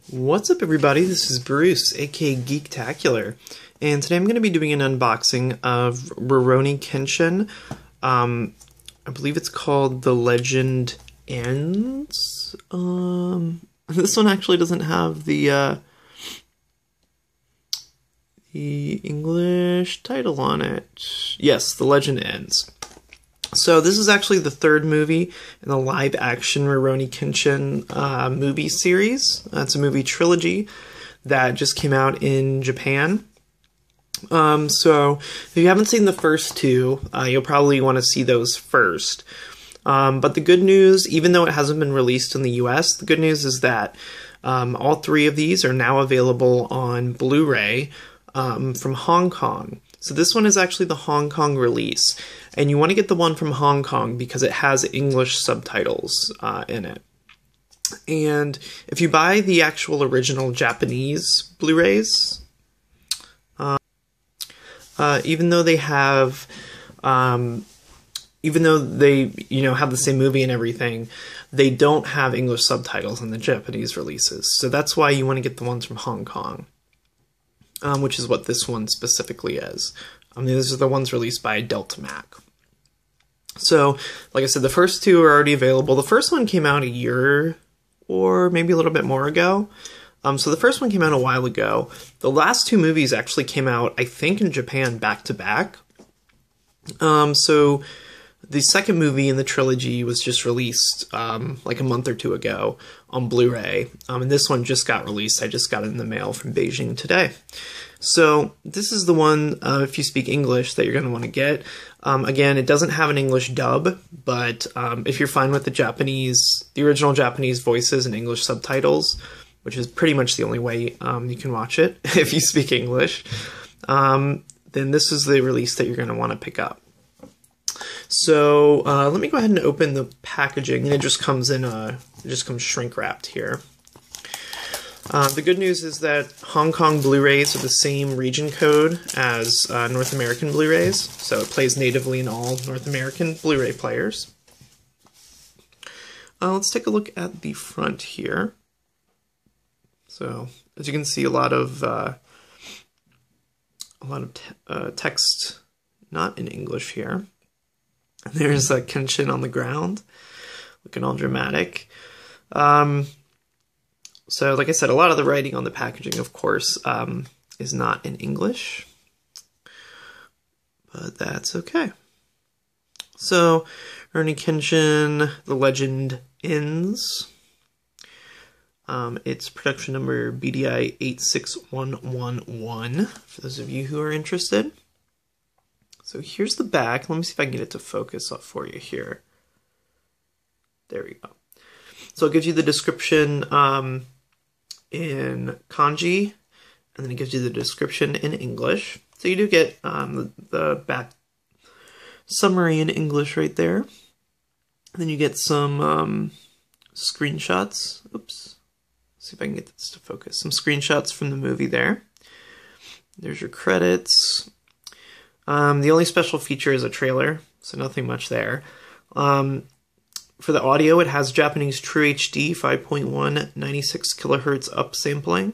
What's up, everybody? This is Bruce, aka Geektacular, and today I'm going to be doing an unboxing of Rurouni Kenshin. I believe it's called The Legend Ends. This one actually doesn't have the English title on it. Yes, The Legend Ends. So this is actually the third movie in the live-action Rurouni Kenshin movie series. It's a movie trilogy that just came out in Japan. So if you haven't seen the first two, you'll probably want to see those first. But the good news, even though it hasn't been released in the US, the good news is that all three of these are now available on Blu-ray from Hong Kong. So this one is actually the Hong Kong release, and you want to get the one from Hong Kong because it has English subtitles in it. And if you buy the actual original Japanese Blu-rays, even though they have, even though they have the same movie and everything, they don't have English subtitles in the Japanese releases. So that's why you want to get the ones from Hong Kong. Which is what this one specifically is. These are the ones released by Delta Mac. So, like I said, the first two are already available. The first one came out a year or maybe a little bit more ago. So the first one came out a while ago. The last two movies actually came out, I think, in Japan back to back. So the second movie in the trilogy was just released like a month or two ago on Blu-ray, and this one just got released. I just got it in the mail from Beijing today. So this is the one, if you speak English, that you're going to want to get. Again, it doesn't have an English dub, but if you're fine with the original Japanese voices and English subtitles, which is pretty much the only way you can watch it if you speak English, then this is the release that you're going to want to pick up. So let me go ahead and open the packaging. It just comes shrink wrapped here. The good news is that Hong Kong Blu-rays are the same region code as North American Blu-rays, so it plays natively in all North American Blu-ray players. Let's take a look at the front here. So as you can see, a lot of text not in English here. There's Kenshin on the ground, looking all dramatic. So, like I said, a lot of the writing on the packaging, of course, is not in English, but that's okay. So, Rurouni Kenshin, The Legend Ends. It's production number BDI 86111, for those of you who are interested. So here's the back. Let me see if I can get it to focus up for you here. There we go. So it gives you the description in kanji, and then it gives you the description in English. So you do get the back summary in English right there. And then you get some screenshots. Oops. Let's see if I can get this to focus. Some screenshots from the movie there. There's your credits. The only special feature is a trailer, so nothing much there. For the audio, it has Japanese True HD 5.1 96 kilohertz upsampling.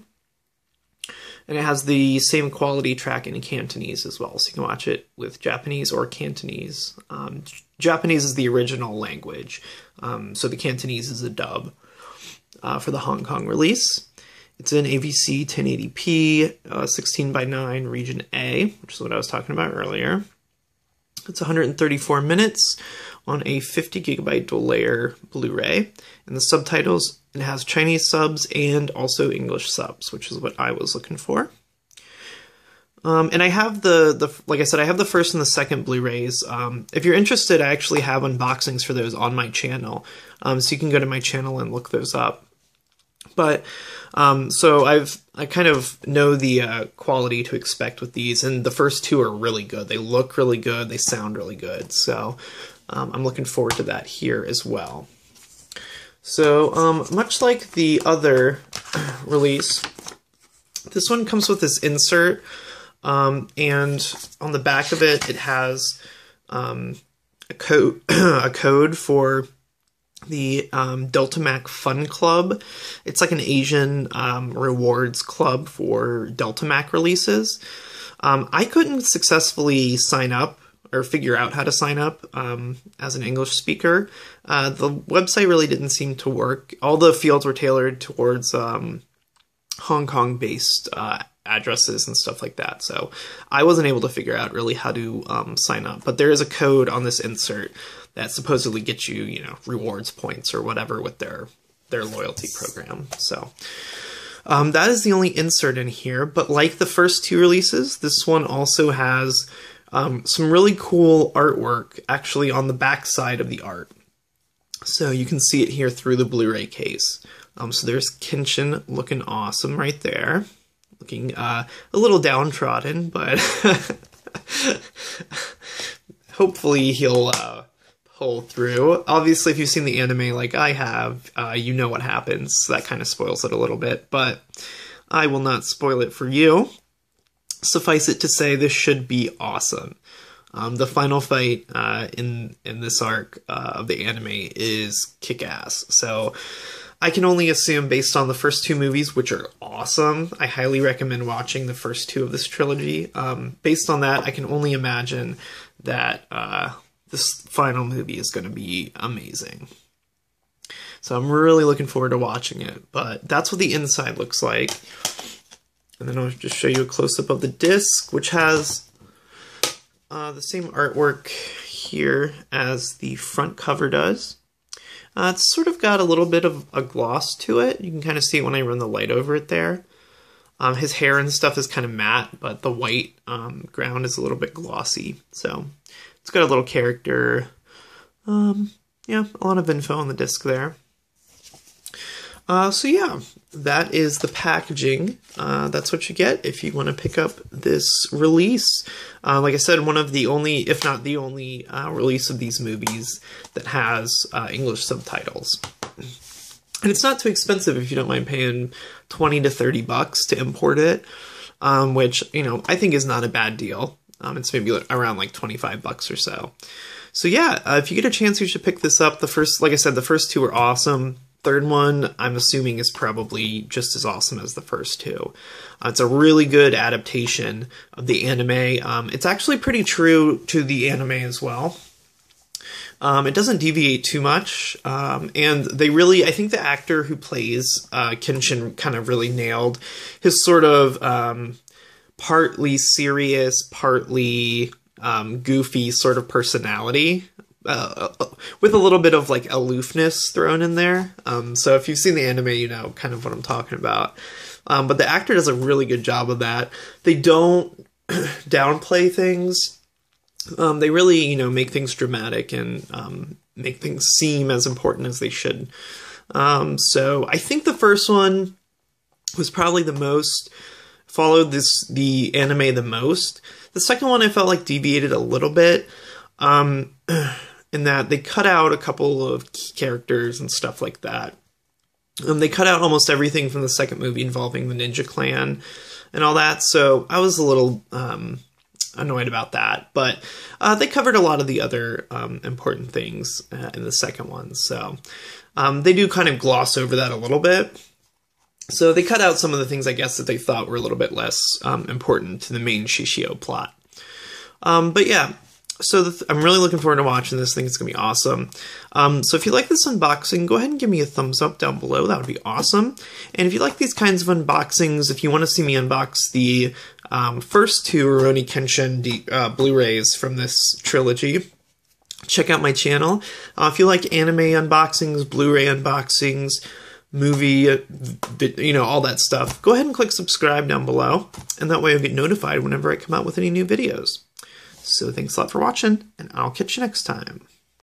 And it has the same quality track in Cantonese as well, so you can watch it with Japanese or Cantonese. Japanese is the original language, so the Cantonese is a dub for the Hong Kong release. It's in AVC 1080p, 16:9 region A, which is what I was talking about earlier. It's 134 minutes on a 50 gigabyte dual layer Blu-ray. And the subtitles, it has Chinese subs and also English subs, which is what I was looking for. And I have like I said, I have the first and the second Blu-rays. If you're interested, I actually have unboxings for those on my channel. So you can go to my channel and look those up. But, so I kind of know the quality to expect with these, and the first two are really good. They look really good, they sound really good, so I'm looking forward to that here as well. So, much like the other release, this one comes with this insert, and on the back of it, it has a code for the Deltamac Fun Club. It's like an Asian rewards club for Deltamac releases. I couldn't successfully sign up or figure out how to sign up as an English speaker. The website really didn't seem to work. All the fields were tailored towards Hong Kong-based addresses and stuff like that. So I wasn't able to figure out really how to sign up. But there is a code on this insert that supposedly gets you, you know, rewards points or whatever with their loyalty program. So that is the only insert in here. But like the first two releases, this one also has some really cool artwork actually on the back side of the art. So you can see it here through the Blu-ray case. So there's Kenshin looking awesome right there. Looking a little downtrodden, but hopefully he'll pull through. Obviously, if you've seen the anime like I have, you know what happens. So that kind of spoils it a little bit, but I will not spoil it for you. Suffice it to say, this should be awesome. The final fight in this arc of the anime is kick-ass. So I can only assume, based on the first two movies, which are awesome, I highly recommend watching the first two of this trilogy. Based on that, I can only imagine that this final movie is going to be amazing. So I'm really looking forward to watching it. But that's what the inside looks like. And then I'll just show you a close-up of the disc, which has the same artwork here as the front cover does. It's sort of got a little bit of a gloss to it. You can kind of see it when I run the light over it there. His hair and stuff is kind of matte, but the white ground is a little bit glossy. So it's got a little character. Yeah, a lot of info on the disc there. So yeah, that is the packaging. That's what you get if you want to pick up this release. Like I said, one of the only, if not the only, release of these movies that has English subtitles. And it's not too expensive if you don't mind paying 20 to 30 bucks to import it, which, you know, I think is not a bad deal. It's maybe around like 25 bucks or so. So yeah, if you get a chance, you should pick this up. The first, like I said, the first two are awesome. Third one, I'm assuming, is probably just as awesome as the first two. It's a really good adaptation of the anime. It's actually pretty true to the anime as well. It doesn't deviate too much, and they really, I think the actor who plays Kenshin kind of really nailed his sort of partly serious, partly goofy sort of personality. With a little bit of like aloofness thrown in there. So if you've seen the anime, you know kind of what I'm talking about. But the actor does a really good job of that. They don't downplay things. They really, you know, make things dramatic and make things seem as important as they should. So I think the first one was probably the most, followed the anime the most. The second one I felt like deviated a little bit. In that they cut out a couple of key characters and stuff like that. They cut out almost everything from the second movie involving the Ninja Clan and all that, so I was a little annoyed about that. But they covered a lot of the other important things in the second one, so they do kind of gloss over that a little bit. So they cut out some of the things, I guess, that they thought were a little bit less important to the main Shishio plot. But yeah. So I'm really looking forward to watching this. I think it's going to be awesome. So if you like this unboxing, go ahead and give me a thumbs up down below. That would be awesome. And if you like these kinds of unboxings, if you want to see me unbox the first two Rurouni Kenshin Blu-rays from this trilogy, check out my channel. If you like anime unboxings, Blu-ray unboxings, movie, you know, all that stuff, go ahead and click subscribe down below. And that way you'll get notified whenever I come out with any new videos. So thanks a lot for watching, and I'll catch you next time.